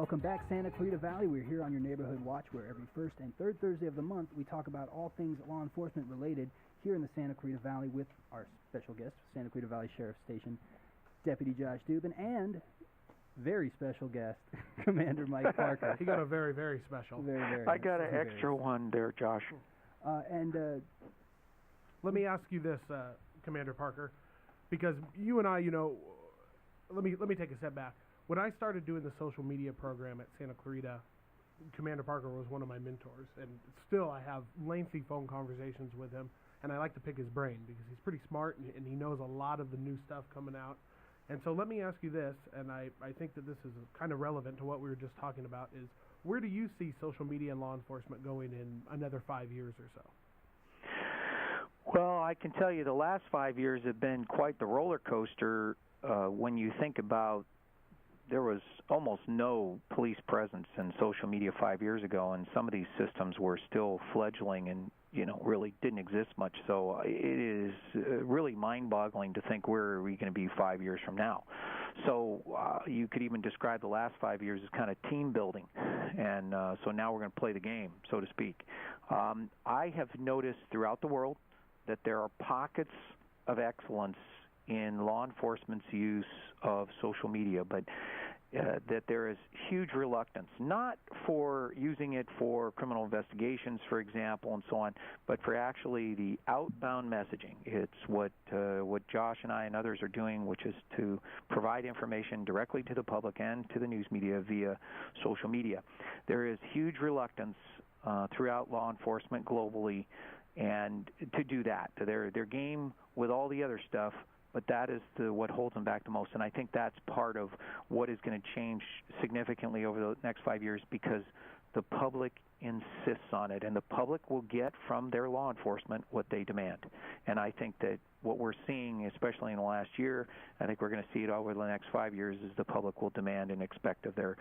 Welcome back, Santa Clarita Valley. We're here on your Neighborhood Watch, where every first and third Thursday of the month we talk about all things law enforcement related here in the Santa Clarita Valley with our special guest, Santa Clarita Valley Sheriff Station Deputy Josh Dubin, and very special guest, Commander Mike Parker. He got a very, very special. I got an extra one there, Josh. Let me ask you this, Commander Parker, because you and I, let me take a step back. When I started doing the social media program at Santa Clarita, Commander Parker was one of my mentors, and still I have lengthy phone conversations with him, and I like to pick his brain because he's pretty smart and he knows a lot of the new stuff coming out. And so let me ask you this, and I think that this is kind of relevant to what we were just talking about, is where do you see social media and law enforcement going in another 5 years or so? Well, I can tell you the last 5 years have been quite the roller coaster when you think about there was almost no police presence in social media 5 years ago, and some of these systems were still fledgling and really didn't exist much. So it is really mind-boggling to think where are we going to be 5 years from now. So you could even describe the last 5 years as kind of team building, and so now we're going to play the game, so to speak. I have noticed throughout the world that there are pockets of excellence in law enforcement's use of social media, but that there is huge reluctance, not for using it for criminal investigations, for example, and so on, but for actually the outbound messaging. It's what Josh and I and others are doing, which is to provide information directly to the public and to the news media via social media. There is huge reluctance throughout law enforcement globally, and to do that. They're game with all the other stuff, but that is what holds them back the most. And I think that's part of what is going to change significantly over the next 5 years, because the public insists on it, and the public will get from their law enforcement what they demand. And I think that what we're seeing, especially in the last year, I think we're going to see it over the next 5 years, is the public will demand and expect of their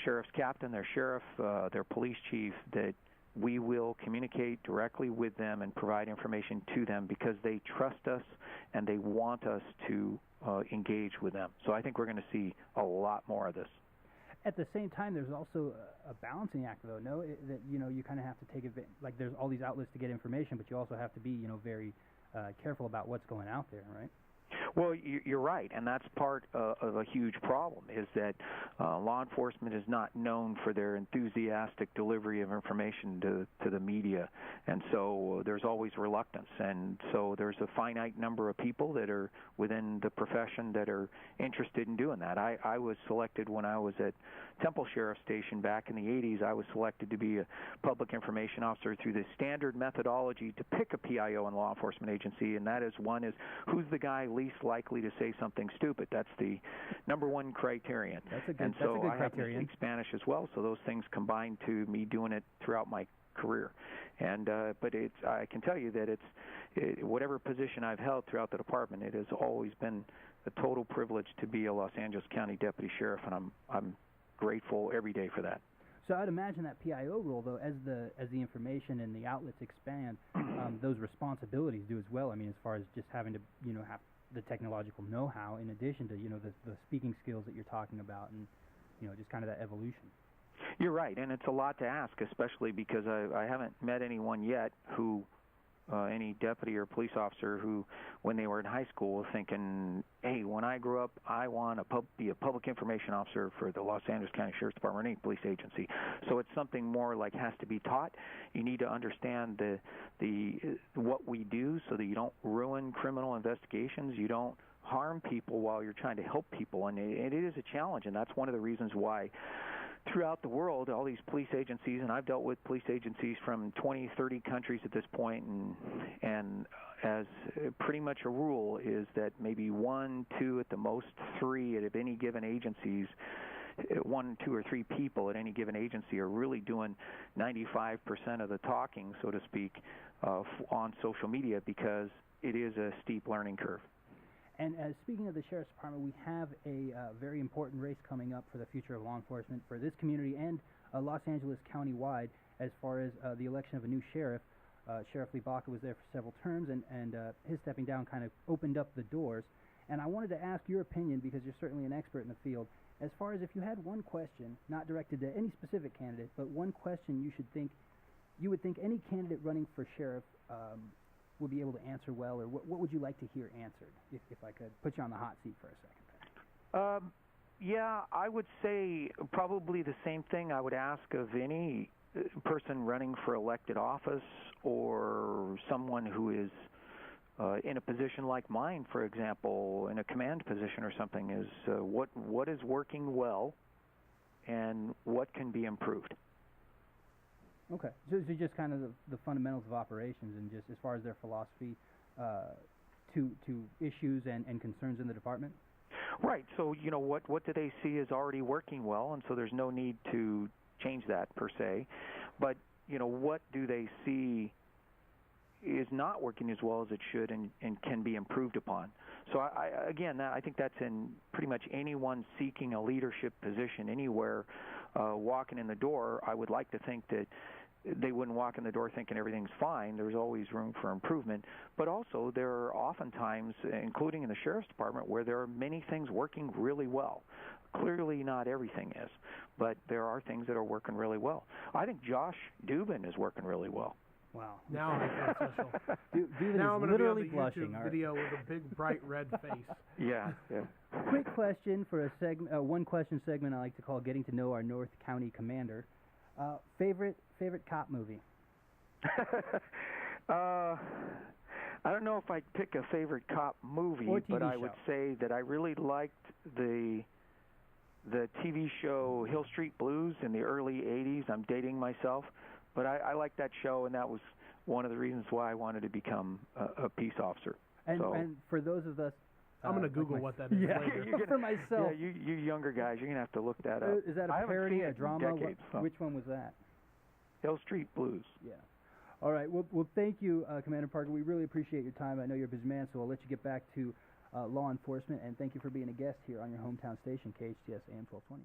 sheriff's captain, their sheriff, their police chief, that we will communicate directly with them and provide information to them because they trust us and they want us to engage with them. So I think we're going to see a lot more of this. At the same time, there's also a balancing act, though, no? That, you kind of have to take advantage. Like, there's all these outlets to get information, but you also have to be, very careful about what's going out there, right? Well, you're right, and that's part of a huge problem, is that law enforcement is not known for their enthusiastic delivery of information to the media, and so there's always reluctance. And so there's a finite number of people that are within the profession that are interested in doing that. I was selected when I was at Temple Sheriff Station back in the 80s. I was selected to be a public information officer through the standard methodology to pick a PIO in law enforcement agency, and that is who's the guy least likely to say something stupid. That's the number one criterion. That's a good and so I happen criterion. to speak Spanish as well, so those things combined to me doing it throughout my career. And but I can tell you that whatever position I've held throughout the department, it has always been a total privilege to be a Los Angeles County Deputy Sheriff, and I'm grateful every day for that. So I'd imagine that PIO role, though, as the information and the outlets expand, those responsibilities do as well. I mean, as far as just having to have the technological know-how in addition to the speaking skills that you're talking about, and just kind of that evolution. You're right, and it's a lot to ask, especially because I haven't met anyone yet who any deputy or police officer who, when they were in high school, was thinking, hey, when I grow up, I want to be a public information officer for the Los Angeles County Sheriff's Department or any police agency. So it's something more like has to be taught. You need to understand what we do so that you don't ruin criminal investigations, you don't harm people while you're trying to help people, and it is a challenge, and that's one of the reasons why throughout the world, all these police agencies, and I've dealt with police agencies from 20, 30 countries at this point, and as pretty much a rule is that maybe 1, 2, at the most 3 at any given agencies, 1, 2, or 3 people at any given agency are really doing 95% of the talking, so to speak, on social media, because it is a steep learning curve. And speaking of the Sheriff's Department, we have a very important race coming up for the future of law enforcement for this community and Los Angeles county-wide, as far as the election of a new sheriff. Sheriff Lee Baca was there for several terms, and his stepping down kind of opened up the doors. And I wanted to ask your opinion, because you're certainly an expert in the field, As far as if you had one question, not directed to any specific candidate, but one question you would think any candidate running for sheriff would be able to answer well, or what would you like to hear answered, if I could put you on the hot seat for a second? Yeah, I would say probably the same thing I would ask of any person running for elected office or someone who is in a position like mine, for example, in a command position or something, is what is working well and what can be improved. Okay, so just kind of the fundamentals of operations, and just as far as their philosophy to issues and concerns in the department? Right, so what do they see is already working well, and so there's no need to change that per se, but what do they see is not working as well as it should and can be improved upon. So I think that's in pretty much anyone seeking a leadership position anywhere walking in the door. I would like to think that they wouldn't walk in the door thinking everything's fine. There's always room for improvement. But also there are oftentimes, including in the Sheriff's Department, where there are many things working really well. Clearly not everything is, but there are things that are working really well. I think Josh Dubin is working really well. Wow. Now I feel special. Dubin now is I'm literally be on the blushing. YouTube video with a big bright red face. Yeah. Quick question for a segment, one question segment I like to call "Getting to Know Our North County Commander." Favorite cop movie? I don't know if I'd pick a favorite cop movie, but I would say that I really liked the TV show Hill Street Blues in the early 80s. I'm dating myself, but I liked that show, and that was one of the reasons why I wanted to become a peace officer. And for those of us, I'm going to Google what that is later. For myself. Yeah, you younger guys, you're going to have to look that up. Is that a parody, a drama? Decades, Which one was that? Hill Street Blues. Yeah. All right. Well, thank you, Commander Parker. We really appreciate your time. I know you're a busy man, so I'll let you get back to law enforcement, and thank you for being a guest here on your hometown station, KHTS AM 1220.